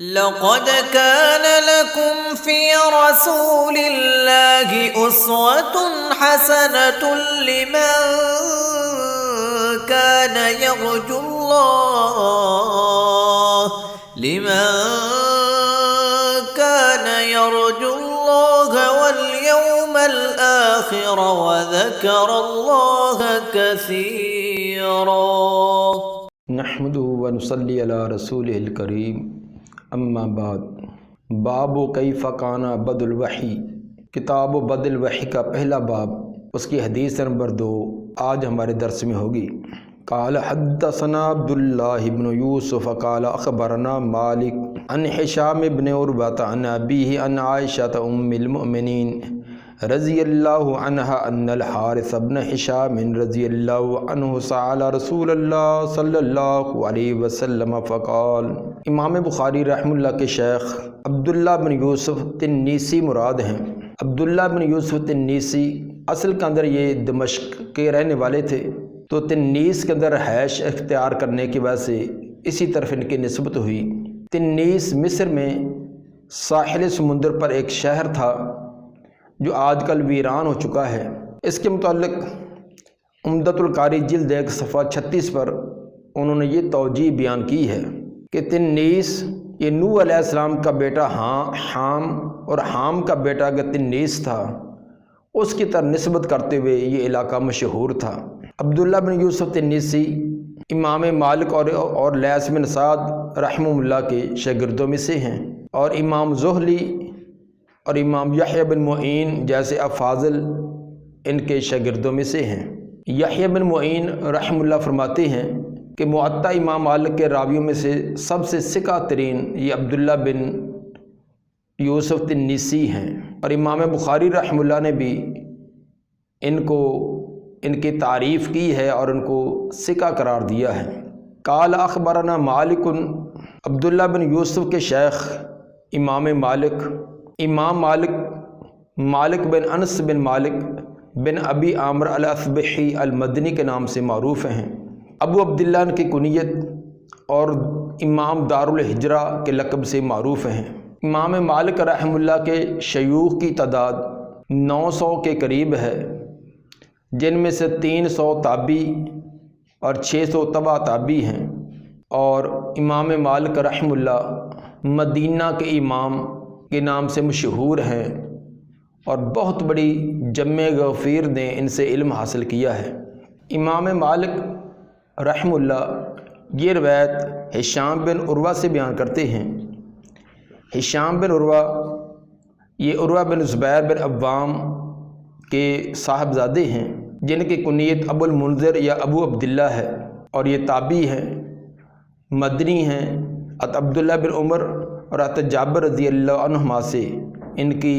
لقد كان لكم في رسول الله أسوة حسنة لمن كان يرجو الله واليوم الآخر وذكر الله كثيرا. نحمده ونصلي على رسوله الکریم، اما بعد. باب کیف کان بدء الوحی، کتاب و بدء الوحی کا پہلا باب، اس کی حدیث نمبر 2 آج ہمارے درس میں ہوگی. قال حدثنا عبداللہ بن یوسف قال اخبرنا مالک عن ہشام بن عروہ عن ابیہ عن عائشہ ام المؤمنین رضی اللہ عنہا ان الحارث بن ہشام رضی اللہ عنہ سأل رسول اللہ صلی اللہ علیہ وسلم فقال. امام بخاری رحمہ اللہ کے شیخ عبداللہ بن یوسف تنیسی مراد ہیں. عبداللہ بن یوسف تنیسی اصل کے اندر یہ دمشق کے رہنے والے تھے، تو تنیس کے اندر رہائش اختیار کرنے کی وجہ سے اسی طرف ان کی نسبت ہوئی. تنیس مصر میں ساحل سمندر پر ایک شہر تھا جو آج کل ویران ہو چکا ہے. اس کے متعلق عمدۃ القاری جلد 1 صفحہ 36 پر انہوں نے یہ توجیہ بیان کی ہے کہ تنیس یہ نوح علیہ السلام کا بیٹا حام اور حام کا بیٹا اگر تنیس تھا، اس کی طرح نسبت کرتے ہوئے یہ علاقہ مشہور تھا. عبداللہ بن یوسف تنیسی امام مالک اور لیث بن سعد رحمہ اللہ کے شاگردوں میں سے ہیں، اور امام زہلی اور امام یحییٰ بن معین جیسے افاضل ان کے شاگردوں میں سے ہیں. یحییٰ بن معین رحمہ اللہ فرماتے ہیں کہ معطا امام مالک کے راویوں میں سے سب سے ثقہ ترین یہ عبداللہ بن یوسف تنیسی ہیں، اور امام بخاری رحمہ اللہ نے بھی ان کی تعریف کی ہے اور ان کو ثقہ قرار دیا ہے. قال اخبرنا مالک، عبداللہ بن یوسف کے شیخ امام مالک بن انس بن مالک بن ابی عامر الاصبحی المدنی کے نام سے معروف ہیں. ابو عبداللہ ان کی کنیت اور امام دار الحجرہ کے لقب سے معروف ہیں. امام مالک رحمہ اللہ کے شیوخ کی تعداد 900 کے قریب ہے، جن میں سے 300 تابعی اور 600 تبع تابعی ہیں. اور امام مالک رحمہ اللہ مدینہ کے امام کے نام سے مشہور ہیں، اور بہت بڑی جمع غفیر نے ان سے علم حاصل کیا ہے. امام مالک رحمہ اللہ یہ روایت ہشام بن عروہ سے بیان کرتے ہیں. ہشام بن عروہ یہ عروہ بن زبیر بن عوام کے صاحبزادے ہیں، جن کی کنیت ابو المنذر یا ابو عبداللہ ہے، اور یہ تابعی ہیں، مدنی ہیں. عبداللہ بن عمر اور جابر رضی اللہ عنہما سے ان کی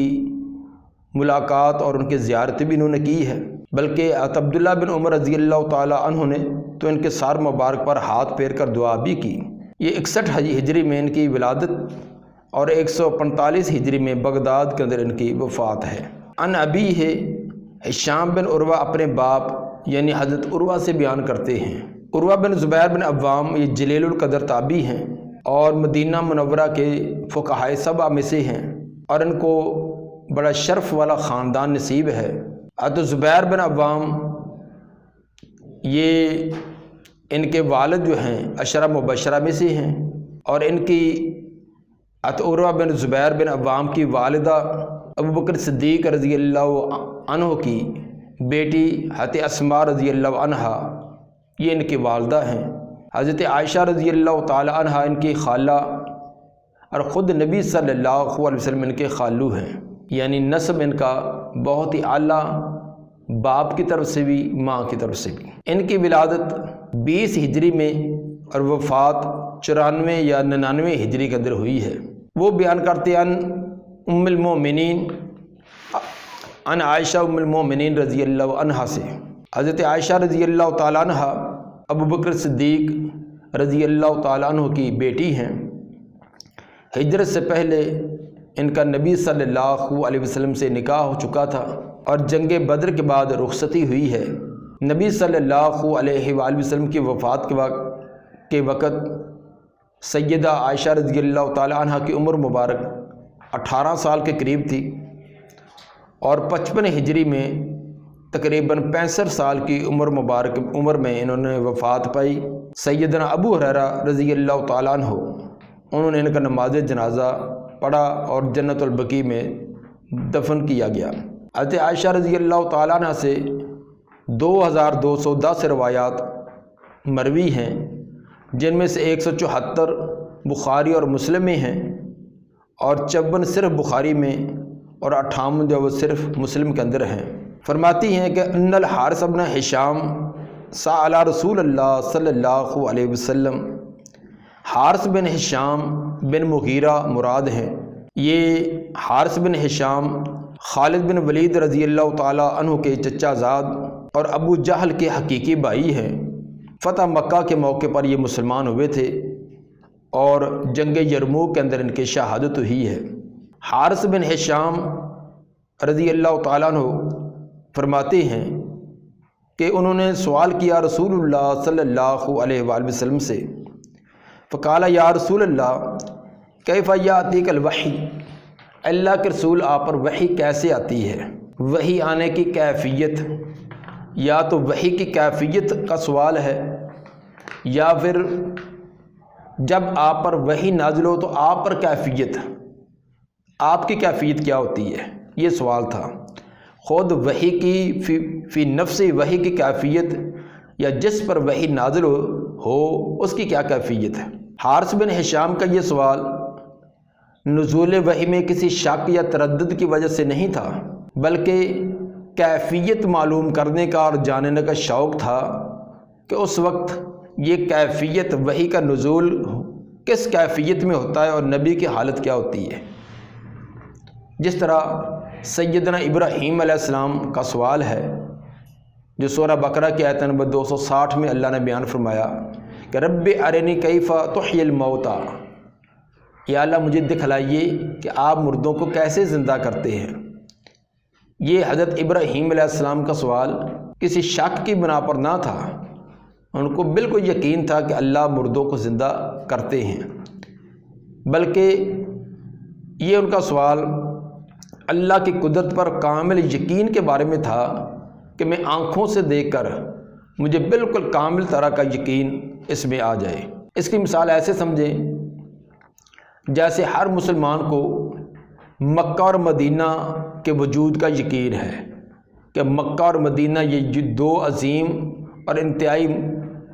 ملاقات اور ان کی زیارت بھی انہوں نے کی ہے، بلکہ عبداللہ بن عمر رضی اللہ تعالی عنہ نے تو ان کے سار مبارک پر ہاتھ پھیر کر دعا بھی کی. یہ 61 ہجری میں ان کی ولادت اور 145 ہجری میں بغداد کے اندر ان کی وفات ہے. ان ابی ہے ہشام بن عروہ اپنے باپ یعنی حضرت عروہ سے بیان کرتے ہیں. عروہ بن زبیر بن عوام یہ جلیل القدر تابعی ہیں اور مدینہ منورہ کے فقہائے 7 میں سے ہیں، اور ان کو بڑا شرف والا خاندان نصیب ہے. حضرت زبیر بن عوام یہ ان کے والد جو ہیں 10 مبشرہ میں سے ہیں، اور ان کی عروہ بن زبیر بن عوام کی والدہ ابوبکر صدیق رضی اللہ عنہ کی بیٹی حضرت اسماء رضی اللہ عنہا یہ ان کی والدہ ہیں. حضرت عائشہ رضی اللہ تعالی عنہ ان کی خالہ، اور خود نبی صلی اللہ علیہ وسلم ان کے خالو ہیں، یعنی نسب ان کا بہت ہی اعلیٰ، باپ کی طرف سے بھی ماں کی طرف سے بھی. ان کی ولادت 20 ہجری میں اور وفات 94 یا 99 ہجری کے اندر ہوئی ہے. وہ بیان کرتے ہیں ام المؤمنین ان عائشہ ام المؤمنین رضی اللہ عنہا سے. حضرت عائشہ رضی اللہ تعالیٰ عنہ ابوبکر صدیق رضی اللہ تعالیٰ عنہ کی بیٹی ہیں. ہجرت سے پہلے ان کا نبی صلی اللہ علیہ وسلم سے نکاح ہو چکا تھا، اور جنگ بدر کے بعد رخصتی ہوئی ہے. نبی صلی اللہ علیہ وآلہ وسلم کی وفات کے وقت سیدہ عائشہ رضی اللہ تعالی عنہ کی عمر مبارک 18 سال کے قریب تھی اور 55 ہجری میں تقریباً 65 سال کی عمر میں انہوں نے وفات پائی۔ سیدنا ابو ہریرہ رضی اللہ تعالیٰ عنہ انہوں نے ان کا نماز جنازہ پڑھا اور جنت البقیع میں دفن کیا گیا۔ حضرت عائشہ رضی اللہ تعالیٰ عنہ سے 2210 روایات مروی ہیں، جن میں سے 174 بخاری اور مسلم میں ہیں اور 54 صرف بخاری میں اور 58 جو وہ صرف مسلم کے اندر ہیں۔ فرماتی ہیں کہ ان الحارث بن ہشام سأل رسول اللہ صلی اللہ علیہ وسلم، حارث بن ہشام بن مغیرہ مراد ہیں۔ یہ حارث بن ہشام خالد بن ولید رضی اللہ تعالی عنہ کے چچا زاد اور ابو جہل کے حقیقی بھائی ہیں۔ فتح مکہ کے موقع پر یہ مسلمان ہوئے تھے اور جنگ یرموک کے اندر ان کی شہادت ہوئی ہے۔ حارث بن ہشام رضی اللہ تعالیٰ عنہ فرماتے ہیں کہ انہوں نے سوال کیا رسول اللہ صلی اللہ علیہ وآلہ وسلم سے، فقال یا رسول اللہ کیف یاتیک الوحی، اللہ کے رسول آپ پر وحی کیسے آتی ہے؟ وحی آنے کی کیفیت، یا تو وحی کی کیفیت کا سوال ہے یا پھر جب آپ پر وحی نازل ہو تو آپ پر کیفیت، آپ کی کیفیت کیا ہوتی ہے، یہ سوال تھا۔ خود وحی کی فی نفس وحی کی کیفیت یا جس پر وحی نازل ہو اس کی کیا کیفیت ہے؟ حارث بن ہشام کا یہ سوال نزول وحی میں کسی شک یا تردد کی وجہ سے نہیں تھا، بلکہ کیفیت معلوم کرنے کا اور جاننے کا شوق تھا کہ اس وقت یہ کیفیت وحی کا نزول کس کیفیت میں ہوتا ہے اور نبی کی حالت کیا ہوتی ہے۔ جس طرح سیدنا ابراہیم علیہ السلام کا سوال ہے جو سورہ بقرہ کی آیت نمبر 260 میں اللہ نے بیان فرمایا کہ رب ارنی کیف تحیی الموتى، یا اللہ مجھے دکھلائیے کہ آپ مردوں کو کیسے زندہ کرتے ہیں۔ یہ حضرت ابراہیم علیہ السلام کا سوال کسی شک کی بنا پر نہ تھا، ان کو بالکل یقین تھا کہ اللہ مردوں کو زندہ کرتے ہیں، بلکہ یہ ان کا سوال اللہ کی قدرت پر کامل یقین کے بارے میں تھا کہ میں آنکھوں سے دیکھ کر مجھے بالکل کامل طرح کا یقین اس میں آ جائے۔ اس کی مثال ایسے سمجھیں جیسے ہر مسلمان کو مکہ اور مدینہ کے وجود کا یقین ہے کہ مکہ اور مدینہ یہ دو عظیم اور انتہائی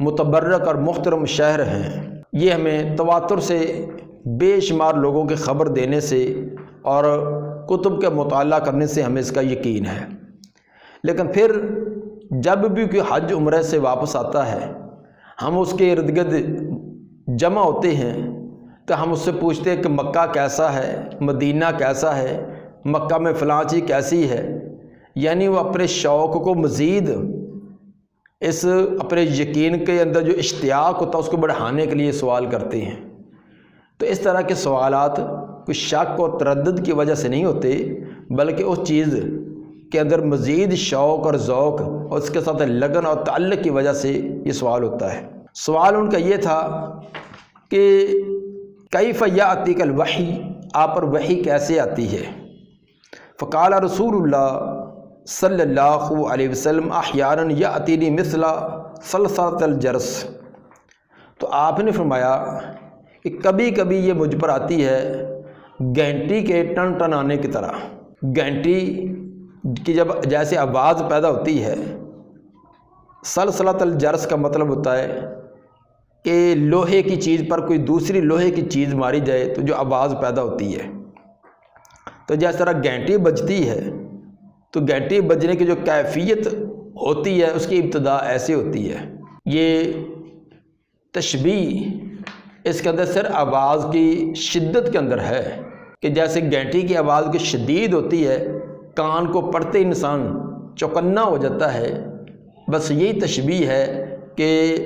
متبرک اور محترم شہر ہیں۔ یہ ہمیں تواتر سے بے شمار لوگوں کی خبر دینے سے اور کتب کے مطالعہ کرنے سے ہمیں اس کا یقین ہے۔ لیکن پھر جب بھی کوئی حج عمرہ سے واپس آتا ہے، ہم اس کے ارد گرد جمع ہوتے ہیں تو ہم اس سے پوچھتے ہیں کہ مکہ کیسا ہے، مدینہ کیسا ہے، مکہ میں فلاں چیز کیسی ہے، یعنی وہ اپنے شوق کو مزید اس اپنے یقین کے اندر جو اشتیاق ہوتا ہے اس کو بڑھانے کے لیے سوال کرتے ہیں۔ تو اس طرح کے سوالات کوئی شک اور تردد کی وجہ سے نہیں ہوتے، بلکہ اس چیز کے اندر مزید شوق اور ذوق اور اس کے ساتھ لگن اور تعلق کی وجہ سے یہ سوال ہوتا ہے۔ سوال ان کا یہ تھا کہ کیف یاتیک الوحی، آپ پر وحی کیسے آتی ہے؟ فقال رسول اللہ صلی اللہ علیہ وسلم احیانا یاتینی مثل صلصلۃ الجرس، تو آپ نے فرمایا کہ کبھی کبھی یہ مجھ پر آتی ہے گھنٹی کے ٹن ٹن آنے کی طرح۔ گھنٹی کی جب جیسے آواز پیدا ہوتی ہے، صلصلۃ الجرس کا مطلب ہوتا ہے کہ لوہے کی چیز پر کوئی دوسری لوہے کی چیز ماری جائے تو جو آواز پیدا ہوتی ہے، تو جس طرح گھنٹی بجتی ہے تو گھنٹی بجنے کی جو کیفیت ہوتی ہے اس کی ابتدا ایسے ہوتی ہے۔ یہ تشبیہ اس کے اندر صرف آواز کی شدت کے اندر ہے کہ جیسے گھنٹی کی آواز کی شدید ہوتی ہے، کان کو پڑتے انسان چوکنا ہو جاتا ہے، بس یہی تشبیہ ہے کہ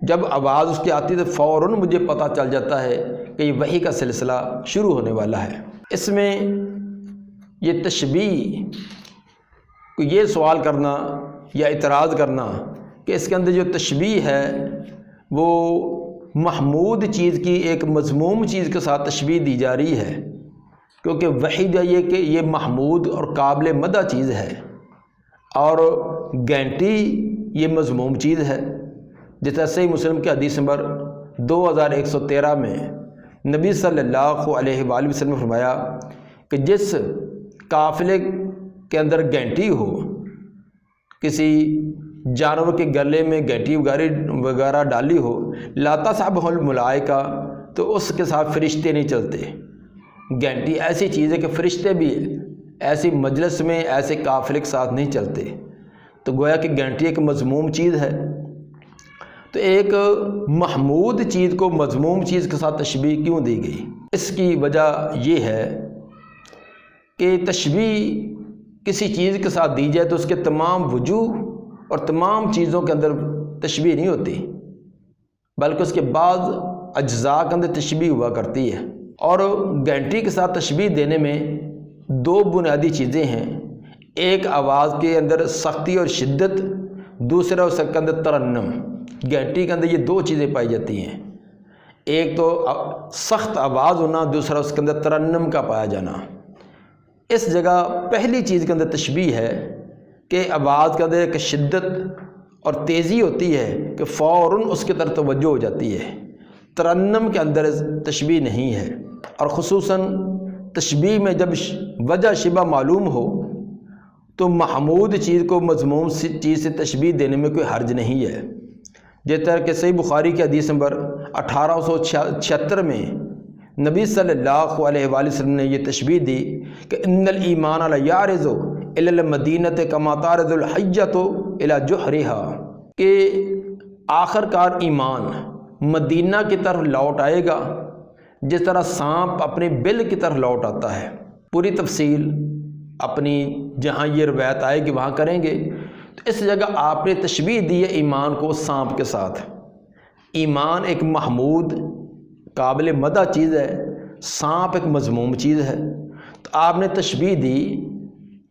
جب آواز اس کی آتی ہے تو فوراً مجھے پتہ چل جاتا ہے کہ یہ وحی کا سلسلہ شروع ہونے والا ہے۔ اس میں یہ تشبیہ کو یہ سوال کرنا یا اعتراض کرنا کہ اس کے اندر جو تشبیہ ہے وہ محمود چیز کی ایک مذموم چیز کے ساتھ تشبیہ دی جا رہی ہے، کیونکہ وحی جو یہ کہ یہ محمود اور قابل مدح چیز ہے، اور گھنٹی یہ مذموم چیز ہے۔ جس طرح صحیح مسلم کے حدیث نمبر 2113 میں نبی صلی اللہ علیہ وآلہ وسلم نے فرمایا کہ جس قافلے کے اندر گھنٹی ہو، کسی جانور کے گلے میں گھنٹی وغیرہ ڈالی ہو، لا تصحبہ الملائکہ، تو اس کے ساتھ فرشتے نہیں چلتے۔ گھنٹی ایسی چیز ہے کہ فرشتے بھی ایسی مجلس میں ایسے قافلے کے ساتھ نہیں چلتے، تو گویا کہ گھنٹی ایک مذموم چیز ہے۔ تو ایک محمود چیز کو مذموم چیز کے ساتھ تشبیہ کیوں دی گئی؟ اس کی وجہ یہ ہے کہ تشبیہ کسی چیز کے ساتھ دی جائے تو اس کے تمام وجوہ اور تمام چیزوں کے اندر تشبیہ نہیں ہوتی، بلکہ اس کے بعض اجزاء کے اندر تشبیہ ہوا کرتی ہے۔ اور گھنٹی کے ساتھ تشبیہ دینے میں دو بنیادی چیزیں ہیں، ایک آواز کے اندر سختی اور شدت، دوسرا اس کے اندر ترنم۔ گھنٹی کے اندر یہ دو چیزیں پائی جاتی ہیں، ایک تو سخت آواز ہونا، دوسرا اس کے اندر ترنم کا پایا جانا۔ اس جگہ پہلی چیز کے اندر تشبیہ ہے کہ آواز کے اندر ایک شدت اور تیزی ہوتی ہے کہ فوراً اس کی طرف توجہ ہو جاتی ہے، ترنم کے اندر تشبیہ نہیں ہے۔ اور خصوصاً تشبیہ میں جب وجہ شبہ معلوم ہو تو محمود چیز کو مذموم چیز سے تشبیہ دینے میں کوئی حرج نہیں ہے۔ جس طرح کہ صحیح بخاری کی حدیث نمبر 1876 میں نبی صلی اللہ علیہ وآلہ وسلم نے یہ تشبیہ دی کہ ان الایمان لیعرض الی المدینۃ کما تعرض الحیۃ الی جحرها، کہ آخر کار ایمان مدینہ کی طرف لوٹ آئے گا جس طرح سانپ اپنے بل کی طرف لوٹ آتا ہے۔ پوری تفصیل اپنی جہاں یہ روایت آئے گی وہاں کریں گے۔ تو اس جگہ آپ نے تشبیہ دی ہے ایمان کو سانپ کے ساتھ۔ ایمان ایک محمود قابل مدح چیز ہے، سانپ ایک مذموم چیز ہے۔ تو آپ نے تشبیہ دی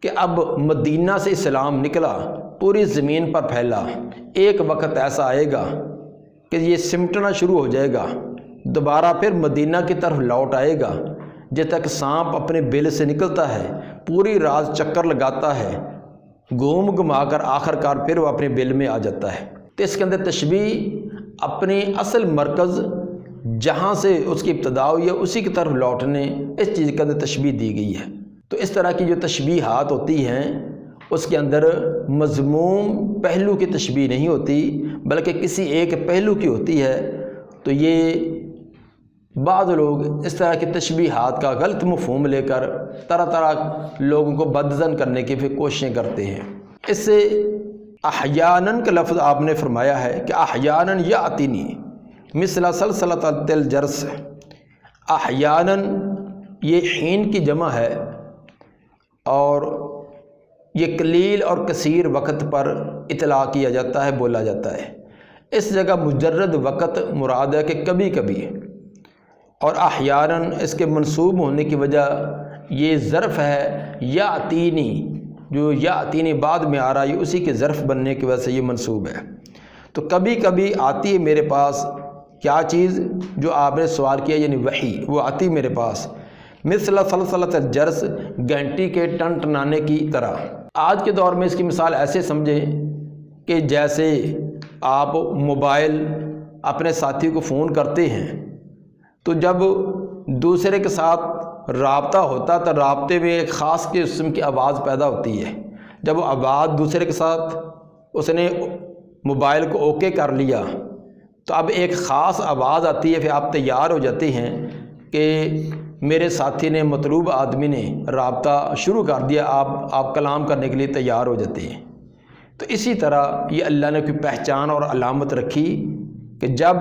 کہ اب مدینہ سے اسلام نکلا، پوری زمین پر پھیلا، ایک وقت ایسا آئے گا کہ یہ سمٹنا شروع ہو جائے گا، دوبارہ پھر مدینہ کی طرف لوٹ آئے گا، جب تک سانپ اپنے بل سے نکلتا ہے، پوری رات چکر لگاتا ہے، گھوم گھما کر آخر کار پھر وہ اپنے بل میں آ جاتا ہے۔ تو اس کے اندر تشبیہ اپنے اصل مرکز جہاں سے اس کی ابتدا ہوئی ہے اسی کی طرف لوٹنے، اس چیز کے اندر تشبیہ دی گئی ہے۔ تو اس طرح کی جو تشبیہات ہوتی ہیں اس کے اندر مذموم پہلو کی تشبیہ نہیں ہوتی بلکہ کسی ایک پہلو کی ہوتی ہے۔ تو یہ بعض لوگ اس طرح کی تشبیہات کا غلط مفہوم لے کر طرح طرح لوگوں کو بدظن کرنے کی پھر کوششیں کرتے ہیں۔ اس سے احیاناً کا لفظ آپ نے فرمایا ہے کہ احیاناً یاتینی مثل سلسلۃ الجرس۔ احیاناً یہ حین کی جمع ہے اور یہ قلیل اور کثیر وقت پر اطلاق کیا جاتا ہے، بولا جاتا ہے۔ اس جگہ مجرد وقت مراد ہے کہ کبھی کبھی، اور احیاناً اس کے منصوب ہونے کی وجہ یہ ظرف ہے یاتینی، جو یاتینی بعد میں آ رہا ہے اسی کے ظرف بننے کی وجہ سے یہ منصوب ہے۔ تو کبھی کبھی آتی ہے میرے پاس کیا چیز جو آپ نے سوال کیا، یعنی وحی، وہ آتی میرے پاس مثل سلسلۃ الجرس، گھنٹی کے ٹن ٹنانے کی طرح۔ آج کے دور میں اس کی مثال ایسے سمجھیں کہ جیسے آپ موبائل اپنے ساتھی کو فون کرتے ہیں تو جب دوسرے کے ساتھ رابطہ ہوتا تو رابطے میں ایک خاص قسم کی آواز پیدا ہوتی ہے۔ جب وہ آواز دوسرے کے ساتھ اس نے موبائل کو اوکے کر لیا تو اب ایک خاص آواز آتی ہے، پھر آپ تیار ہو جاتے ہیں کہ میرے ساتھی نے، مطلوب آدمی نے رابطہ شروع کر دیا، آپ کلام کرنے کے لیے تیار ہو جاتے ہیں۔ تو اسی طرح یہ اللہ نے کوئی پہچان اور علامت رکھی کہ جب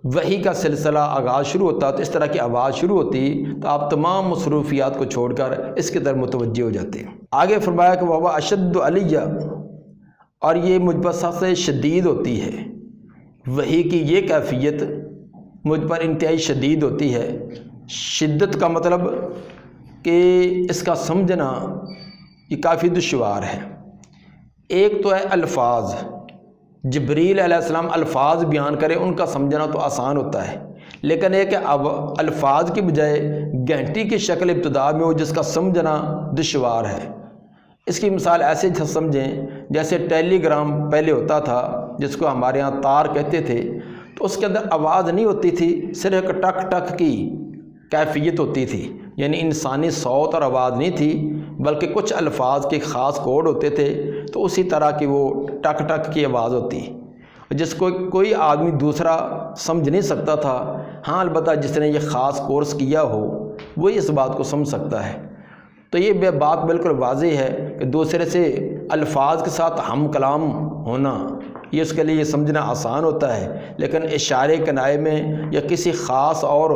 وحی کا سلسلہ آغاز شروع ہوتا تو اس طرح کی آواز شروع ہوتی تو آپ تمام مصروفیات کو چھوڑ کر اس کی طرف متوجہ ہو جاتے ہیں۔ آگے فرمایا کہ وہ اشد علیہ، اور یہ مجھ پر سب سے شدید ہوتی ہے۔ وحی کی یہ کیفیت مجھ پر انتہائی شدید ہوتی ہے۔ شدت کا مطلب کہ اس کا سمجھنا یہ کافی دشوار ہے۔ ایک تو ہے الفاظ جبریل علیہ السلام الفاظ بیان کریں ان کا سمجھنا تو آسان ہوتا ہے، لیکن یہ کہ اب الفاظ کی بجائے گھنٹی کی شکل ابتدا میں ہو جس کا سمجھنا دشوار ہے۔ اس کی مثال ایسے سمجھیں جیسے ٹیلی گرام پہلے ہوتا تھا جس کو ہمارے ہاں تار کہتے تھے، تو اس کے اندر آواز نہیں ہوتی تھی، صرف ایک ٹک ٹک کی کیفیت ہوتی تھی، یعنی انسانی صوت اور آواز نہیں تھی بلکہ کچھ الفاظ کے خاص کوڈ ہوتے تھے، تو اسی طرح کی وہ ٹک ٹک کی آواز ہوتی جس کو کوئی آدمی دوسرا سمجھ نہیں سکتا تھا۔ ہاں البتہ جس نے یہ خاص کورس کیا ہو وہی اس بات کو سمجھ سکتا ہے۔ تو یہ بات بالکل واضح ہے کہ دوسرے سے الفاظ کے ساتھ ہم کلام ہونا یہ اس کے لیے یہ سمجھنا آسان ہوتا ہے، لیکن اشارے کنائے میں یا کسی خاص اور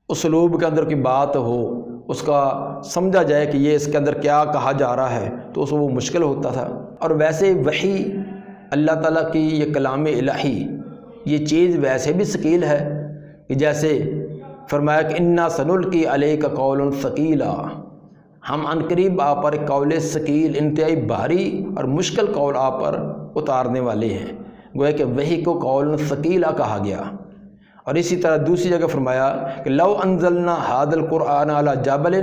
اسلوب کے اندر کی بات ہو، اس کا سمجھا جائے کہ یہ اس کے اندر کیا کہا جا رہا ہے، تو اس کو وہ مشکل ہوتا تھا۔ اور ویسے وحی اللہ تعالیٰ کی یہ کلام الہی یہ چیز ویسے بھی ثقیل ہے کہ جیسے فرمایا کہ انا سنلقی علیک قولا ثقیلا، ہم عنقریب آپ پر قول ثقیل انتہائی بھاری اور مشکل قول آپ پر اتارنے والے ہیں، گویا کہ وحی کو قول ثقیلا کہا گیا۔ اور اسی طرح دوسری جگہ فرمایا کہ لو انزلنا ھذا القرآن علی جبل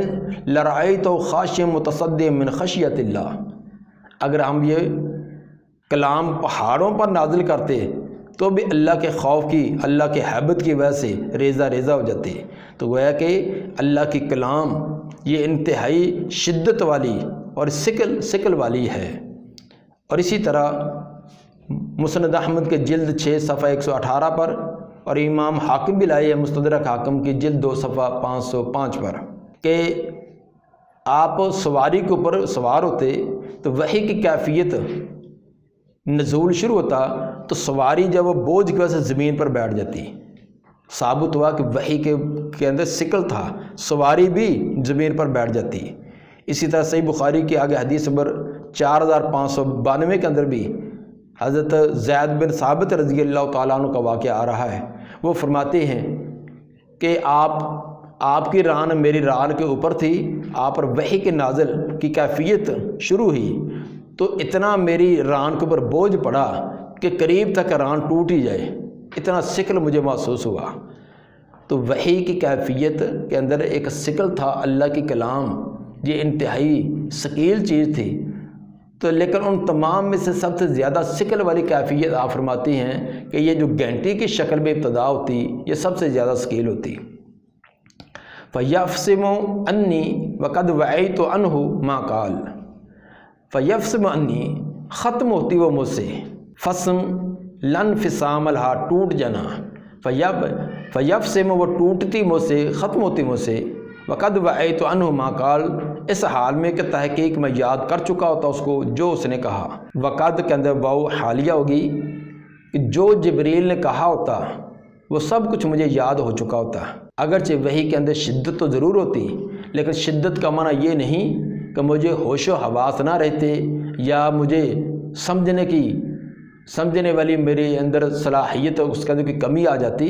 لرأیتہ خاشعا متصدعا من خشیۃ اللہ، اگر ہم یہ کلام پہاڑوں پر نازل کرتے تو بھی اللہ کے خوف کی، اللہ کے ہیبت کی وجہ سے ریزہ ریزہ ہو جاتے۔ تو گویا کہ اللہ کی کلام یہ انتہائی شدت والی اور ثقل والی ہے۔ اور اسی طرح مسند احمد کے جلد 6 صفحہ 118 پر، اور امام حاکم بھی لائے ہے مستدرک حاکم کی جلد 2 صفحہ 505 پر، کہ آپ سواری کے اوپر سوار ہوتے تو وحی کی کیفیت نزول شروع ہوتا تو سواری جب وہ بوجھ کی وجہ سے زمین پر بیٹھ جاتی، ثابت ہوا کہ وحی کے اندر ثقل تھا، سواری بھی زمین پر بیٹھ جاتی۔ اسی طرح صحیح بخاری کی آگے حدیث نمبر 4592 کے اندر بھی حضرت زید بن ثابت رضی اللہ تعالیٰ عنہ کا واقعہ آ رہا ہے، وہ فرماتے ہیں کہ آپ کی ران میری ران کے اوپر تھی، آپ پر وحی کے نازل کی کیفیت شروع ہوئی تو اتنا میری ران کے اوپر بوجھ پڑا کہ قریب تک ران ٹوٹ ہی جائے، اتنا ثقل مجھے محسوس ہوا۔ تو وحی کی کیفیت کے اندر ایک ثقل تھا، اللہ کی کلام یہ انتہائی ثقیل چیز تھی، تو لیکن ان تمام میں سے سب سے زیادہ ثقل والی کیفیت آپ فرماتی ہیں کہ یہ جو گھنٹی کی شکل میں ابتدا ہوتی یہ سب سے زیادہ ثقیل ہوتی۔ فَيَفْصِمُ عَنِّي وَقَدْ وَعَيْتُ عَنْهُ مَا قَالَ، فَيَفْصِمُ عَنِّي ختم ہوتی وہ مجھ سے، فسم لَنْفِصَامَ لَهَا ٹوٹ جانا، فَيَفْصِمُ وہ ٹوٹتی مجھ سے، ختم ہوتی مجھ سے، وَقَدْ وَعَيْتُ عَنْهُ مَا قَالَ اس حال میں کہ تحقیق میں یاد کر چکا ہوتا اس کو جو اس نے کہا۔ وقد کے اندر واو حالیہ ہوگی کہ جو جبریل نے کہا ہوتا وہ سب کچھ مجھے یاد ہو چکا ہوتا۔ اگرچہ وحی کے اندر شدت تو ضرور ہوتی، لیکن شدت کا معنی یہ نہیں کہ مجھے ہوش و حواس نہ رہتے یا مجھے سمجھنے والی میرے اندر صلاحیت اس کے اندر کی کمی آ جاتی۔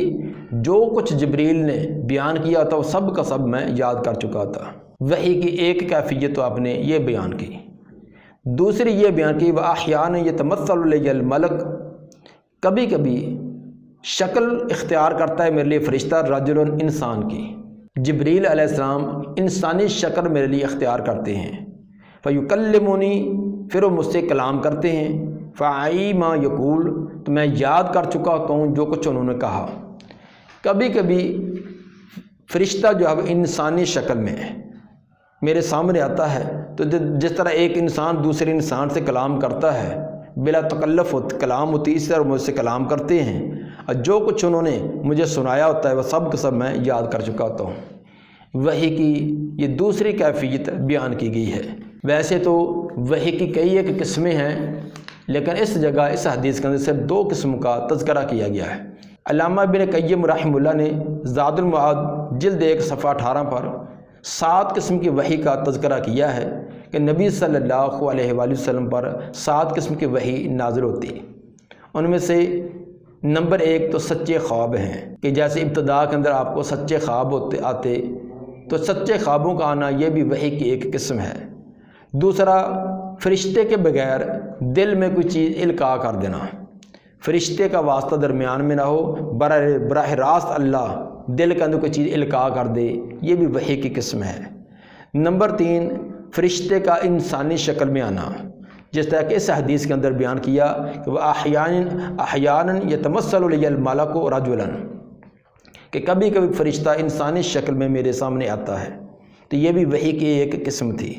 جو کچھ جبریل نے بیان کیا تھا وہ سب کا سب میں یاد کر چکا تھا۔ وحی کی ایک کیفیت تو آپ نے یہ بیان کی، دوسری یہ بیان کی وَأَحْيَانًا يَتَمَثَّلُ لِيَ الْمَلَكُ، کبھی کبھی شکل اختیار کرتا ہے میرے لیے فرشتہ رجل انسان کی، جبریل علیہ السلام انسانی شکل میرے لیے اختیار کرتے ہیں، فَيُكَلِّمُنِي پھر وہ مجھ سے کلام کرتے ہیں، فَعَيْ مَا يَقُولُ تو میں یاد کر چکا ہوتا ہوں جو کچھ انہوں نے کہا۔ کبھی کبھی فرشتہ جو ہے انسانی شکل میں میرے سامنے آتا ہے، تو جس طرح ایک انسان دوسرے انسان سے کلام کرتا ہے بلا تکلف کلام ہوتی، اس طرح مجھ سے کلام کرتے ہیں، اور جو کچھ انہوں نے مجھے سنایا ہوتا ہے وہ سب کا سب میں یاد کر چکا ہوتا ہوں۔ وحی کی یہ دوسری کیفیت بیان کی گئی ہے۔ ویسے تو وحی کی کئی ایک قسمیں ہیں، لیکن اس جگہ اس حدیث کے اندر صرف 2 قسم کا تذکرہ کیا گیا ہے۔ علامہ ابن قیم رحمہ اللہ نے زاد المعاد جلد 1 صفحہ 18 پر 7 قسم کی وحی کا تذکرہ کیا ہے کہ نبی صلی اللہ علیہ وآلہ وسلم پر 7 قسم کی وحی نازل ہوتی۔ ان میں سے نمبر 1 تو سچے خواب ہیں، کہ جیسے ابتدا کے اندر آپ کو سچے خواب آتے تو سچے خوابوں کا آنا یہ بھی وحی کی ایک قسم ہے۔ دوسرا فرشتے کے بغیر دل میں کوئی چیز القاء کر دینا، فرشتے کا واسطہ درمیان میں نہ ہو، براہ راست اللہ دل کے اندر کوئی چیز القاء کر دے، یہ بھی وحی کی قسم ہے۔ نمبر 3، فرشتے کا انسانی شکل میں آنا، جس طرح کہ اس حدیث کے اندر بیان کیا کہ وہ احیانا یتمثل لی الملک رجلا، کہ کبھی کبھی فرشتہ انسانی شکل میں میرے سامنے آتا ہے، تو یہ بھی وحی کی ایک قسم تھی۔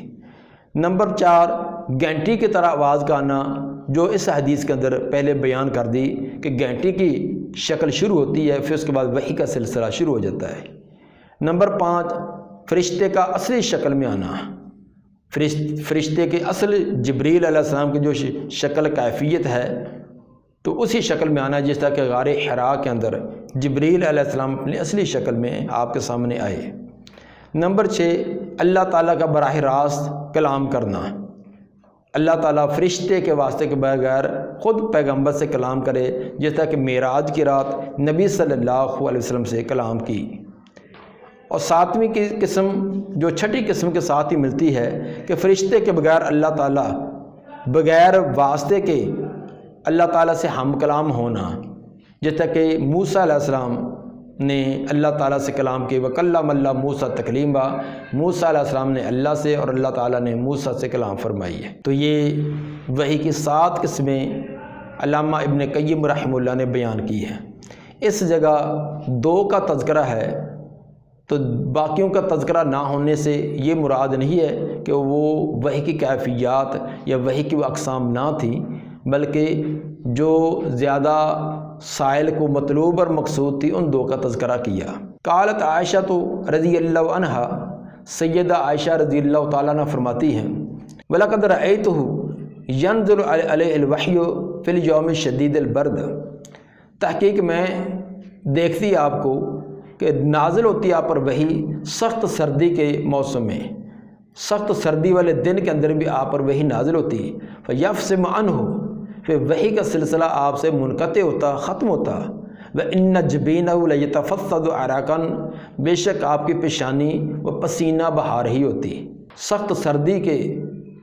نمبر 4، گھنٹی کی طرح آواز کا آنا، جو اس حدیث کے اندر پہلے بیان کر دی کہ گھنٹی کی شکل شروع ہوتی ہے، پھر اس کے بعد وحی کا سلسلہ شروع ہو جاتا ہے۔ نمبر 5، فرشتے کا اصلی شکل میں آنا، فرشتے کے اصل جبریل علیہ السلام کی جو شکل کیفیت ہے تو اسی شکل میں آنا، جس طرح کہ غار حراء کے اندر جبریل علیہ السلام اپنی اصلی شکل میں آپ کے سامنے آئے۔ نمبر 6، اللہ تعالیٰ کا براہ راست کلام کرنا، اللہ تعالیٰ فرشتے کے واسطے کے بغیر خود پیغمبر سے کلام کرے، جس طرح کہ معراج کی رات نبی صلی اللہ علیہ وسلم سے کلام کی۔ اور 7ویں کی قسم جو چھٹی قسم کے ساتھ ہی ملتی ہے کہ فرشتے کے بغیر اللہ تعالیٰ بغیر واسطے کے اللہ تعالیٰ سے ہم کلام ہونا، جس طرح کہ موسیٰ علیہ السلام نے اللہ تعالیٰ سے کلام کی، وَكَلَّمَ اللَّهُ مُوسَىٰ تَكْلِيمًا، موسیٰ علیہ السلام نے اللہ سے اور اللہ تعالیٰ نے موسیٰ سے کلام فرمائی ہے۔ تو یہ وحی کی 7 قسمیں علامہ ابن قیم رحمہ اللہ نے بیان کی ہیں۔ اس جگہ 2 کا تذکرہ ہے، تو باقیوں کا تذکرہ نہ ہونے سے یہ مراد نہیں ہے کہ وہ وحی کی کیفیات یا وحی کی وہ اقسام نہ تھیں، بلکہ جو زیادہ سائل کو مطلوب اور مقصود تھی ان 2 کا تذکرہ کیا۔ قالت عائشہ تو رضی اللہ عنہا، سیدہ عائشہ رضی اللہ تعالیٰ عنہ فرماتی ہیں، وَلَقَدْ رَأَيْتُهُ يَنزِلُ عَلَيْهِ الْوَحْيُ فِي الْيَوْمِ الشَّدِيدِ الْبَرْدِ، تحقیق میں دیکھتی آپ کو کہ نازل ہوتی آپ پر وحی سخت سردی کے موسم میں، سخت سردی والے دن کے اندر بھی آپ پر وحی نازل ہوتی، فَيَفْصِمُ عَنْهُ، پھر وحی کا سلسلہ آپ سے منقطع ہوتا، ختم ہوتا۔ وَإِنَّ جِبِينَهُ لَيَتَفَضَّضُ عَرَقًا، بے شک آپ کی پیشانی وہ پسینہ بہا رہی ہوتی۔ سخت سردی کے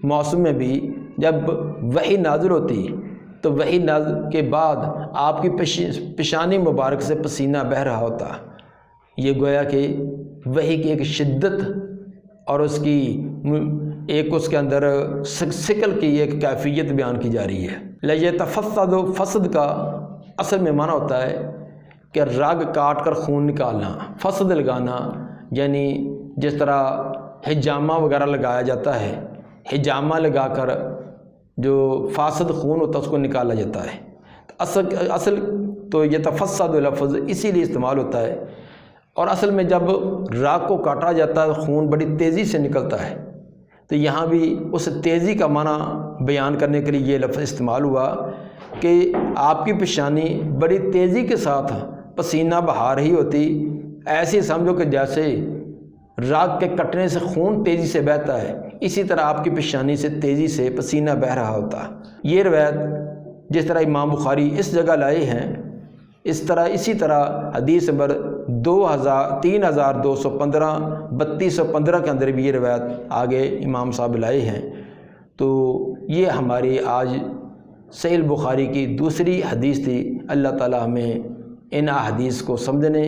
موسم میں بھی جب وحی نازل ہوتی تو وحی نازل کے بعد آپ کی پیشانی مبارک سے پسینہ بہہ رہا ہوتا۔ یہ گویا کہ وحی کی ایک شدت اور اس کی ایک اس کے اندر سکل کی ایک کیفیت بیان کی جا رہی ہے۔ لیتفصد، فصد کا اصل میں معنی ہوتا ہے کہ رگ کاٹ کر خون نکالنا، فصد لگانا، یعنی جس طرح حجامہ وغیرہ لگایا جاتا ہے، حجامہ لگا کر جو فاسد خون ہوتا ہے اس کو نکالا جاتا ہے۔ اصل تو یتفصد لفظ اسی لیے استعمال ہوتا ہے، اور اصل میں جب راگ کو کاٹا جاتا ہے خون بڑی تیزی سے نکلتا ہے، تو یہاں بھی اس تیزی کا معنی بیان کرنے کے لیے یہ لفظ استعمال ہوا کہ آپ کی پیشانی بڑی تیزی کے ساتھ پسینہ بہا رہی ہوتی، ایسی سمجھو کہ جیسے راگ کے کٹنے سے خون تیزی سے بہتا ہے، اسی طرح آپ کی پیشانی سے تیزی سے پسینہ بہہ رہا ہوتا۔ یہ روایت جس طرح امام بخاری اس جگہ لائے ہیں، اسی طرح حدیث نمبر 3215 3215 کے اندر بھی یہ روایت آگے امام صاحب لائے ہیں۔ تو یہ ہماری آج صحیح بخاری کی دوسری حدیث تھی۔ اللہ تعالی ہمیں ان احادیث کو سمجھنے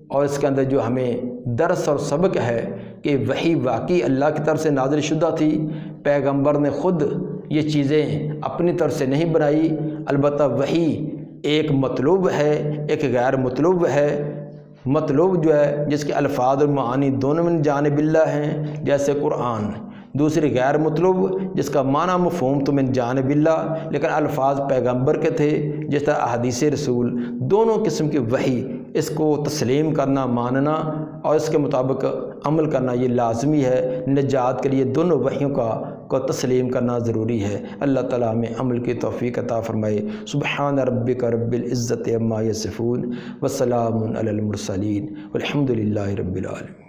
اور اس کے اندر جو ہمیں درس اور سبق ہے کہ وحی واقعی اللہ کی طرف سے نازل شدہ تھی، پیغمبر نے خود یہ چیزیں اپنی طرف سے نہیں بنائی، البتہ وحی ایک مطلوب ہے، ایک غیر مطلوب ہے۔ مطلوب جو ہے جس کے الفاظ اور معانی دونوں من جانب اللہ ہیں، جیسے قرآن، دوسری غیر مطلوب جس کا معنی مفہوم تو من جانب اللہ لیکن الفاظ پیغمبر کے تھے، جس طرح احادیث رسول۔ دونوں قسم کی وحی، اس کو تسلیم کرنا، ماننا اور اس کے مطابق عمل کرنا یہ لازمی ہے۔ نجات کے لیے دونوں وحیوں کو تسلیم کرنا ضروری ہے۔ اللہ تعالیٰ ہمیں عمل کی توفیق عطا فرمائے۔ سبحان ربک رب العزت عما یصفون وسلام علی المرسلین والحمد للہ رب العالمین۔